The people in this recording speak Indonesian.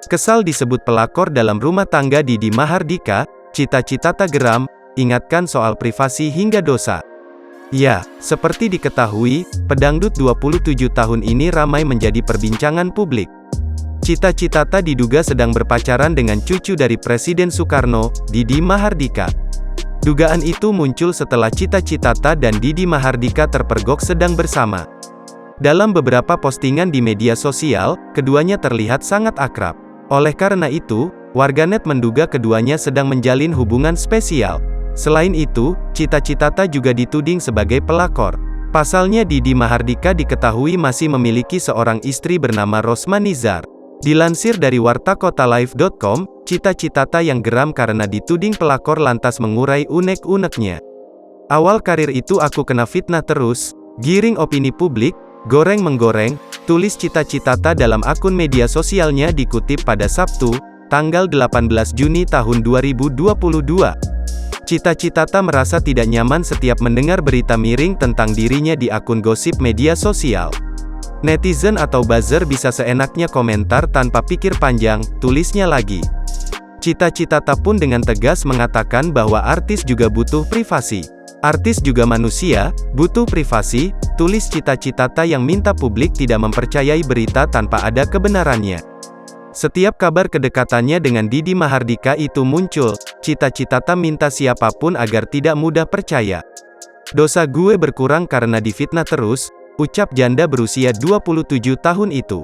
Kesal disebut pelakor dalam rumah tangga Didi Mahardika, Cita-Citata geram, ingatkan soal privasi hingga dosa. Ya, seperti diketahui, pedangdut 27 tahun ini ramai menjadi perbincangan publik. Cita-Citata diduga sedang berpacaran dengan cucu dari Presiden Soekarno, Didi Mahardika. Dugaan itu muncul setelah Cita-Citata dan Didi Mahardika terpergok sedang bersama. Dalam beberapa postingan di media sosial, keduanya terlihat sangat akrab. Oleh karena itu, warganet menduga keduanya sedang menjalin hubungan spesial. Selain itu, Cita-Citata juga dituding sebagai pelakor. Pasalnya Didi Mahardika diketahui masih memiliki seorang istri bernama Rosma Nizar. Dilansir dari wartakotalive.com, Cita-Citata yang geram karena dituding pelakor lantas mengurai unek-uneknya. Awal karir itu aku kena fitnah terus, giring opini publik, goreng-menggoreng, tulis Cita-Citata dalam akun media sosialnya dikutip pada Sabtu, tanggal 18 Juni tahun 2022. Cita-Citata merasa tidak nyaman setiap mendengar berita miring tentang dirinya di akun gosip media sosial. Netizen atau buzzer bisa seenaknya komentar tanpa pikir panjang, tulisnya lagi. Cita-Citata pun dengan tegas mengatakan bahwa artis juga butuh privasi. Artis juga manusia, butuh privasi, tulis Cita-Citata yang minta publik tidak mempercayai berita tanpa ada kebenarannya. Setiap kabar kedekatannya dengan Didi Mahardika itu muncul, Cita-Citata minta siapapun agar tidak mudah percaya. Dosa gue berkurang karena difitnah terus, ucap janda berusia 27 tahun itu.